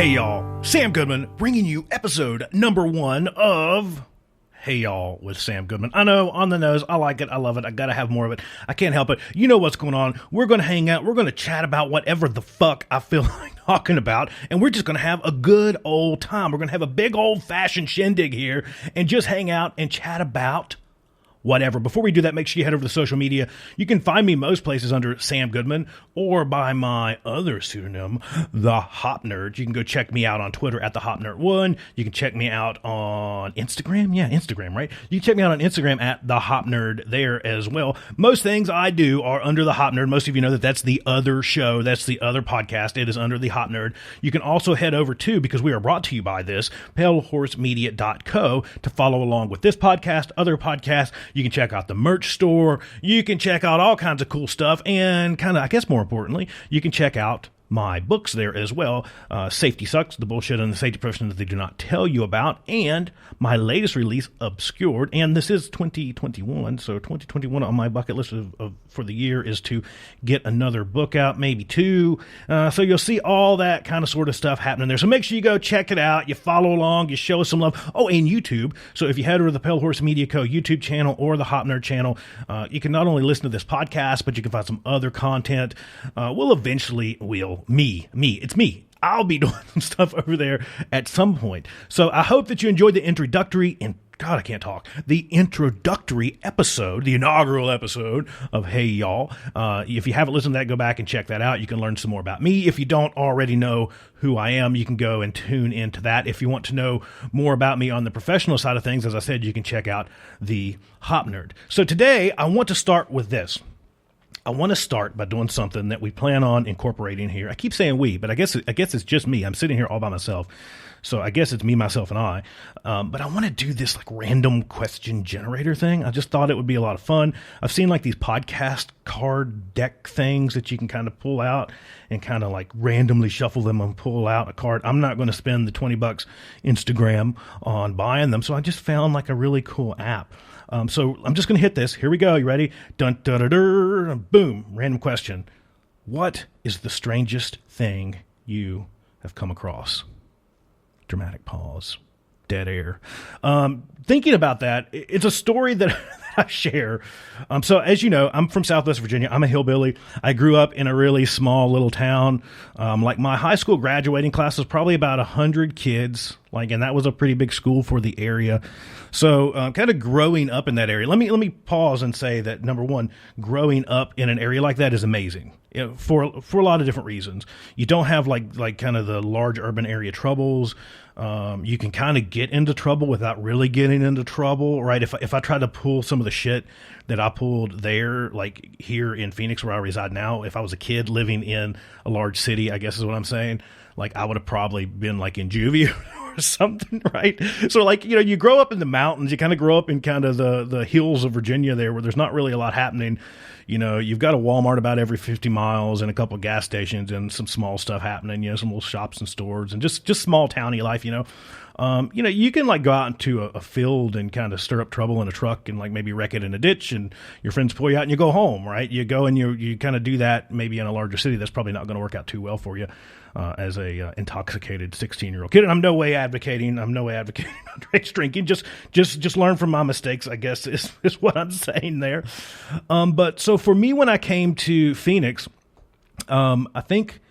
Hey y'all, Sam Goodman bringing you episode number 1 of Hey Y'all with Sam Goodman. I know, on the nose, I like it, I love it, I gotta have more of it, I can't help it. You know what's going on, we're gonna hang out, we're gonna chat about whatever the fuck I feel like talking about, and we're just gonna have a good old time. We're gonna have a big old fashioned shindig here, and just hang out and chat about whatever. Before we do that, make sure you head over to social media. You can find me most places under Sam Goodman or by my other pseudonym, The Hop Nerd. You can go check me out on Twitter at The Hop Nerd 1. You can check me out on Instagram. Yeah, Instagram, right? You can check me out on Instagram at The Hop Nerd there as well. Most things I do are under The Hop Nerd. Most of you know that that's the other show. That's the other podcast. It is under The Hop Nerd. You can also head over to, because we are brought to you by this, palehorsemedia.co to follow along with this podcast, other podcasts. You can check out the merch store. You can check out all kinds of cool stuff. And kind of, I guess more importantly, you can check out my books there as well. Safety Sucks, the bullshit in the safety profession that they do not tell you about. And my latest release, Obscured. And this is 2021. So 2021 on my bucket list for the year is to get another book out, maybe 2. So you'll see all that kind of sort of stuff happening there. So make sure you go check it out. You follow along. You show us some love. Oh, and YouTube. So if you head over to the Pale Horse Media Co. YouTube channel or the Hop Nerd channel, you can not only listen to this podcast, but you can find some other content. It's me. I'll be doing some stuff over there at some point. So I hope that you enjoyed the introductory episode, the inaugural episode of Hey Y'all. If you haven't listened to that, go back and check that out. You can learn some more about me. If you don't already know who I am, you can go and tune into that. If you want to know more about me on the professional side of things, as I said, you can check out the Hop Nerd. So today, I want to start with this. I want to start by doing something that we plan on incorporating here. I keep saying we, but I guess it's just me. I'm sitting here all by myself. So I guess it's me, myself, and I. But I want to do this like random question generator thing. I just thought it would be a lot of fun. I've seen like these podcast card deck things that you can kind of pull out and kind of like randomly shuffle them and pull out a card. I'm not going to spend the $20 Instagram on buying them. So I just found like a really cool app. So I'm just going to hit this. Here we go. You ready? Dun, dun, dun, dun, boom. Random question. What is the strangest thing you have come across? Dramatic pause. Dead air. Thinking about that, it's a story that I share. So as you know, I'm from Southwest Virginia. I'm a hillbilly. I grew up in a really small little town. Like my high school graduating class was probably about 100 kids. And that was a pretty big school for the area. So kind of growing up in that area, let me pause and say that, number one, growing up in an area like that is amazing. You know, for a lot of different reasons. You don't have like kind of the large urban area troubles. You can kind of get into trouble without really getting into trouble, right? If I try to pull some of the shit that I pulled there, like here in Phoenix where I reside now, if I was a kid living in a large city, I guess is what I'm saying, like I would have probably been like in juvie or something, right? So like, you know, you grow up in the mountains, you kind of grow up in kind of the hills of Virginia there where there's not really a lot happening. You know, you've got a Walmart about every 50 miles and a couple of gas stations and some small stuff happening, you know, some little shops and stores and just small towny life, you know. You know, you can like go out into a field and kind of stir up trouble in a truck and like maybe wreck it in a ditch and your friends pull you out and you go home, right? You go and you kind of do that maybe in a larger city. That's probably not going to work out too well for you as a intoxicated 16-year-old kid. And I'm no way advocating underage drinking. Just learn from my mistakes, I guess is what I'm saying there. But so for me, when I came to Phoenix, I think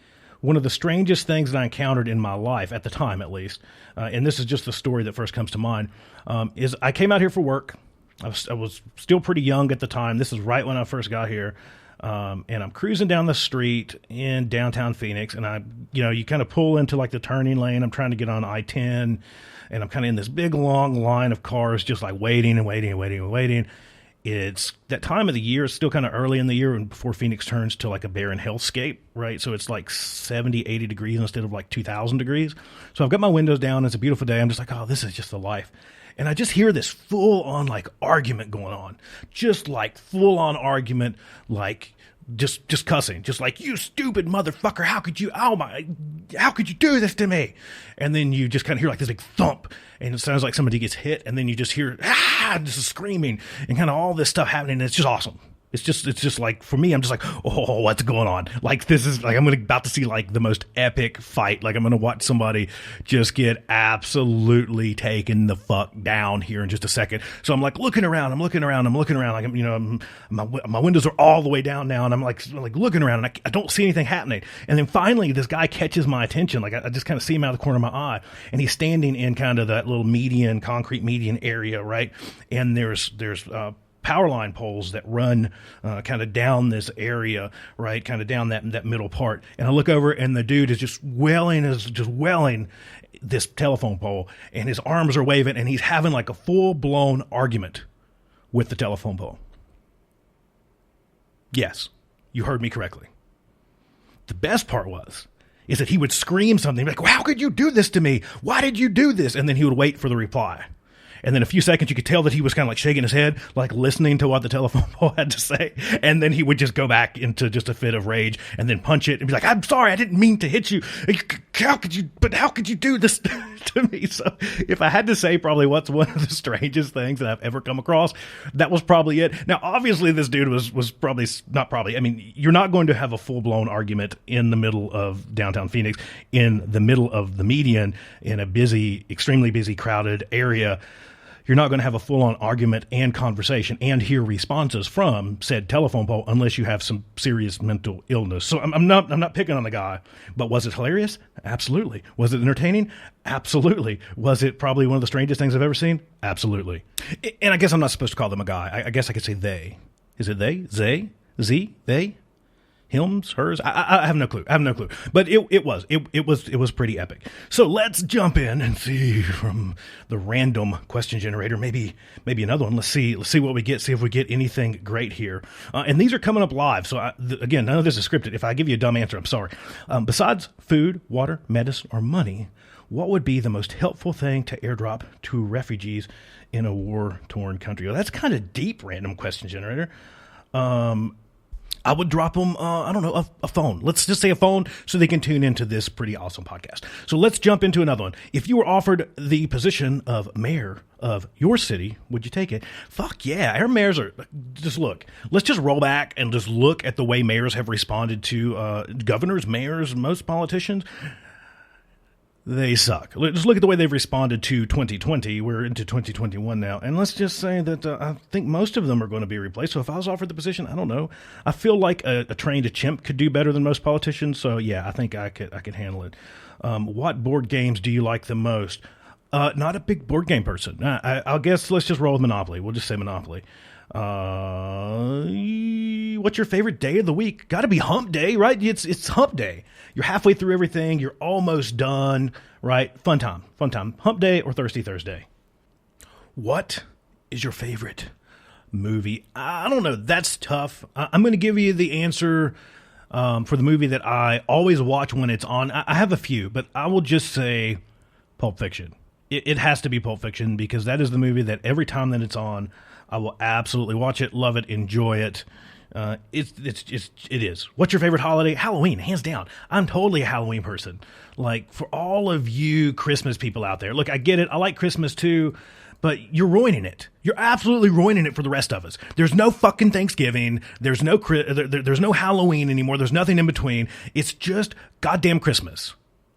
one of the strangest things that I encountered in my life, at the time at least, and this is just the story that first comes to mind, is I came out here for work. I was still pretty young at the time. This is right when I first got here. And I'm cruising down the street in downtown Phoenix, and you kind of pull into like the turning lane. I'm trying to get on I-10, and I'm kind of in this big long line of cars, just like waiting. It's that time of the year. It's still kind of early in the year and before Phoenix turns to like a barren hellscape, right? So it's like 70, 80 degrees instead of like 2,000 degrees. So I've got my windows down. It's a beautiful day. I'm just like, oh, this is just the life. And I just hear this full-on like argument going on, just like full-on argument, like just cussing, just like, you stupid motherfucker, how could you do this to me? And then you just kind of hear like this big thump, and it sounds like somebody gets hit, and then you just hear just screaming and kind of all this stuff happening, and it's just awesome. It's just like, for me, I'm just like, oh, what's going on? Like, this is like, about to see like the most epic fight. Like, I'm going to watch somebody just get absolutely taken the fuck down here in just a second. So I'm like looking around. Like, my windows are all the way down now. And I'm like looking around, and I don't see anything happening. And then finally this guy catches my attention. Like, I just kind of see him out of the corner of my eye, and he's standing in kind of that little concrete median area. Right. And there's power line poles that run kind of down this area, right? Kind of down that middle part. And I look over, and the dude is just welling this telephone pole, and his arms are waving, and he's having like a full-blown argument with the telephone pole. Yes, you heard me correctly. The best part is that he would scream something like, well, how could you do this to me? Why did you do this? And then he would wait for the reply. And then a few seconds, you could tell that he was kind of like shaking his head, like listening to what the telephone pole had to say. And then he would just go back into just a fit of rage and then punch it and be like, I'm sorry, I didn't mean to hit you. How could you do this to me? So if I had to say probably what's one of the strangest things that I've ever come across, that was probably it. Now, obviously, this dude was probably not probably. I mean, you're not going to have a full-blown argument in the middle of downtown Phoenix, in the middle of the median, in a busy, extremely busy, crowded area. You're not going to have a full-on argument and conversation and hear responses from said telephone pole unless you have some serious mental illness. So I'm not picking on the guy, but was it hilarious? Absolutely. Was it entertaining? Absolutely. Was it probably one of the strangest things I've ever seen? Absolutely. And I guess I'm not supposed to call them a guy. I guess I could say they. Is it they? Zay? Z? They? Hims, hers, I have no clue. But it was pretty epic. So let's jump in and see from the random question generator, maybe another one. Let's see what we get. See if we get anything great here. And these are coming up live. So again, none of this is scripted. If I give you a dumb answer, I'm sorry. Besides food, water, medicine, or money, what would be the most helpful thing to airdrop to refugees in a war-torn country? Well, that's kind of deep, random question generator. I would drop them, a phone. Let's just say a phone so they can tune into this pretty awesome podcast. So let's jump into another one. If you were offered the position of mayor of your city, would you take it? Fuck yeah. Our mayors are, just look. Let's just roll back and just look at the way mayors have responded to governors, mayors, most politicians. They suck. Just look at the way they've responded to 2020. We're into 2021 now. And let's just say that I think most of them are going to be replaced. So if I was offered the position, I don't know. I feel like a trained chimp could do better than most politicians. So yeah, I think I could handle it. What board games do you like the most? Not a big board game person. I'll guess let's just roll with Monopoly. We'll just say Monopoly. What's your favorite day of the week? Got to be hump day, right? It's hump day. You're halfway through everything. You're almost done, right? Fun time. Hump day or Thirsty Thursday. What is your favorite movie? I don't know. That's tough. I'm going to give you the answer for the movie that I always watch when it's on. I have a few, but I will just say Pulp Fiction. It has to be Pulp Fiction because that is the movie that every time that it's on, I will absolutely watch it, love it, enjoy it. It is. What's your favorite holiday? Halloween, hands down. I'm totally a Halloween person. Like, for all of you Christmas people out there, look, I get it. I like Christmas too, but you're ruining it. You're absolutely ruining it for the rest of us. There's no fucking Thanksgiving. There's no Halloween anymore. There's nothing in between. It's just goddamn Christmas.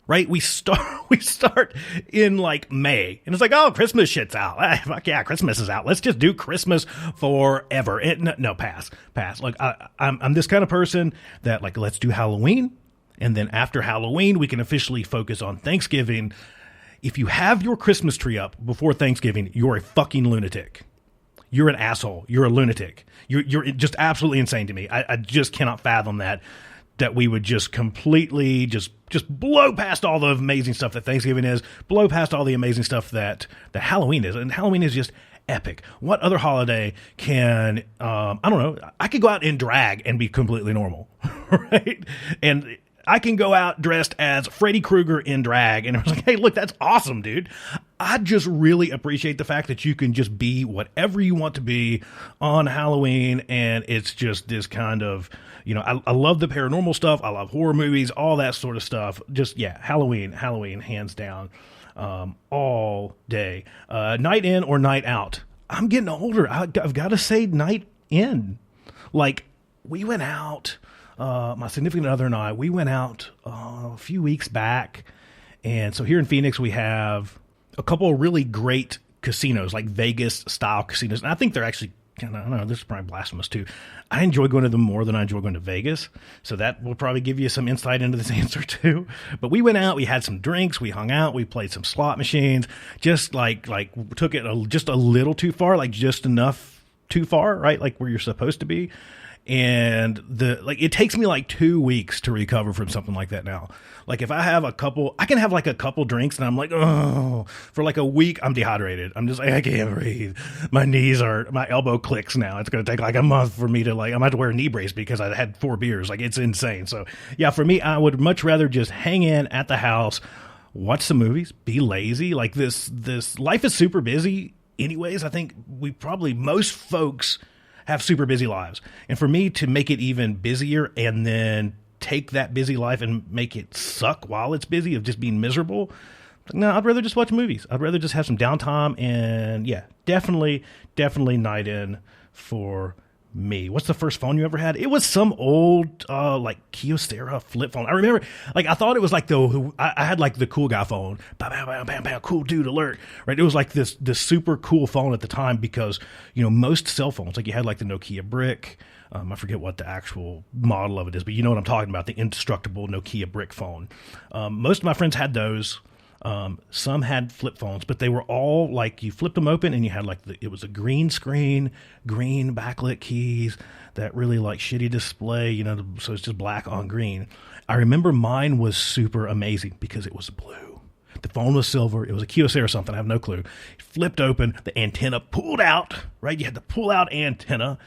Right? We start in like May and it's like, oh, Christmas shit's out. Fuck yeah, Christmas is out. Let's just do Christmas forever. No, pass. Like I'm this kind of person that like, let's do Halloween. And then after Halloween, we can officially focus on Thanksgiving. If you have your Christmas tree up before Thanksgiving, you're a fucking lunatic. You're an asshole. You're a lunatic. You're just absolutely insane to me. I just cannot fathom that we would just completely just blow past all the amazing stuff that Thanksgiving is, blow past all the amazing stuff that Halloween is. And Halloween is just epic. What other holiday can, I don't know, I could go out in drag and be completely normal, right? And I can go out dressed as Freddy Krueger in drag, and I was like, hey, look, that's awesome, dude. I just really appreciate the fact that you can just be whatever you want to be on Halloween, and it's just this kind of, you know, I love the paranormal stuff. I love horror movies, all that sort of stuff. Just, yeah, Halloween, hands down, all day. Night in or night out? I'm getting older. I've got to say night in. Like, we went out, my significant other and I, we went out a few weeks back. And so here in Phoenix, we have a couple of really great casinos, like Vegas style casinos. And I think they're actually kind of, I don't know, this is probably blasphemous too. I enjoy going to them more than I enjoy going to Vegas. So that will probably give you some insight into this answer too. But we went out, we had some drinks, we hung out, we played some slot machines, just like took it just a little too far, like just enough too far, right? Like where you're supposed to be. And it takes me like 2 weeks to recover from something like that now. Like if I can have like a couple drinks and I'm like, oh, for like a week, I'm dehydrated. I'm just like, I can't breathe. My elbow clicks now. It's going to take like a month for me to I'm going to have to wear a knee brace because I had 4 beers. Like it's insane. So yeah, for me, I would much rather just hang in at the house, watch some movies, be lazy. Like this life is super busy anyways. I think most folks have super busy lives. And for me to make it even busier and then take that busy life and make it suck while it's busy of just being miserable, no, I'd rather just watch movies. I'd rather just have some downtime. And yeah, definitely night in for me. What's the first phone you ever had? It was some old like Kyocera flip phone. I remember, like, I thought it was like I had like the cool guy phone. Bam, bam, bam, bam, bam, cool dude alert. Right? It was like this super cool phone at the time because, you know, most cell phones, like you had like the Nokia brick. I forget what the actual model of it is, but you know what I'm talking about, the indestructible Nokia brick phone. Most of my friends had those. Some had flip phones, but they were all like, you flipped them open and you had like it was a green screen, green backlit keys, that really like shitty display, you know, so it's just black on green. I remember mine was super amazing because it was blue. The phone was silver. It was a Kyocera or something. I have no clue. It flipped open, the antenna pulled out, right? You had the pull out antenna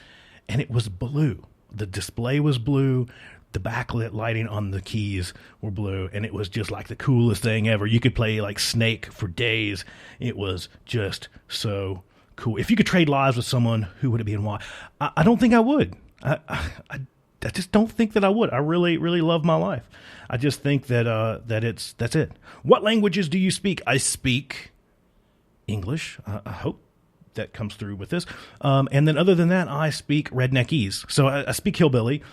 and it was blue. The display was blue. The backlit lighting on the keys were blue, and it was just like the coolest thing ever. You could play like Snake for days. It was just so cool. If you could trade lives with someone, who would it be and why? I don't think I would. I just don't think that I would. I really, really love my life. I just think that that's it. What languages do you speak? I speak English. I hope that comes through with this. And then other than that, I speak redneckese. So I speak hillbilly.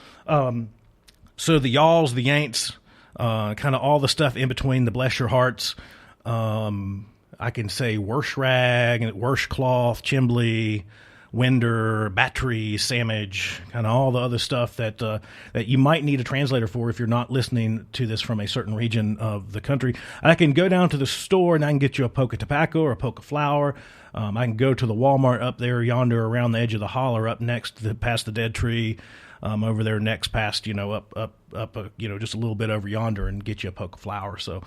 So the y'alls, the ain'ts, kind of all the stuff in between, the bless your hearts. I can say wersh-rag, wersh-cloth, chimbly, winder, battery, samage, kind of all the other stuff that you might need a translator for if you're not listening to this from a certain region of the country. I can go down to the store and I can get you a poke of tobacco or a poke of flour. I can go to the Walmart up there yonder around the edge of the holler up next past the dead tree. Over there next past, you know, up, you know, just a little bit over yonder and get you a poke of flour. So,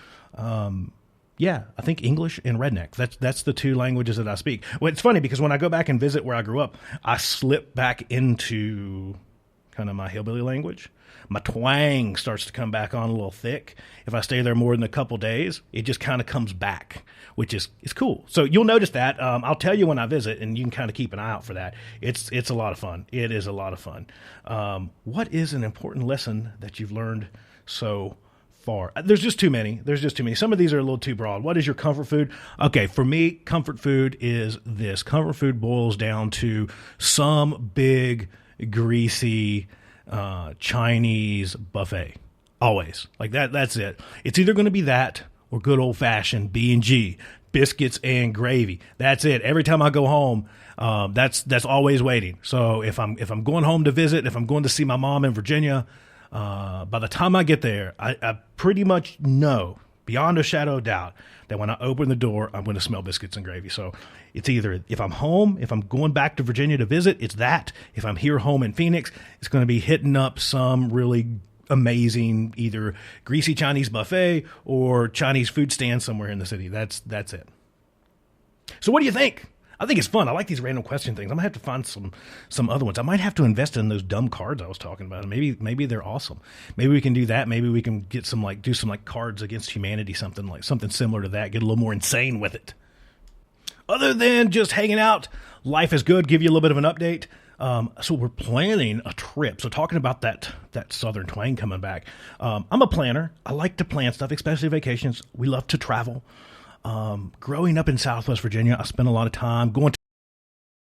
yeah, I think English and redneck, that's the 2 languages that I speak. Well, it's funny because when I go back and visit where I grew up, I slip back into kind of my hillbilly language. My twang starts to come back on a little thick. If I stay there more than a couple days, it just kind of comes back, which is cool. So you'll notice that. I'll tell you when I visit, and you can kind of keep an eye out for that. It's a lot of fun. It is a lot of fun. What is an important lesson that you've learned so far? There's just too many. Some of these are a little too broad. What is your comfort food? Okay, for me, comfort food is this. Comfort food boils down to some big, greasy Chinese buffet. Always. Like that's it. It's either going to be that or good old fashioned B&G, biscuits and gravy. That's it. Every time I go home, that's always waiting. So if I'm going home to visit, if I'm going to see my mom in Virginia, by the time I get there, I pretty much know beyond a shadow of doubt that when I open the door, I'm going to smell biscuits and gravy. So it's either if I'm home, if I'm going back to Virginia to visit, it's that. If I'm here home in Phoenix, it's going to be hitting up some really amazing either greasy Chinese buffet or Chinese food stand somewhere in the city. That's it. So what do you think? I think it's fun. I like these random question things. I'm gonna have to find some other ones. I might have to invest in those dumb cards I was talking about. Maybe they're awesome. Maybe we can do that. Maybe we can get do some Cards Against Humanity, something similar to that. Get a little more insane with it. Other than just hanging out, life is good. Give you a little bit of an update. So we're planning a trip. So talking about that Southern twang coming back. I'm a planner. I like to plan stuff, especially vacations. We love to travel. Growing up in Southwest Virginia, I spent a lot of time going to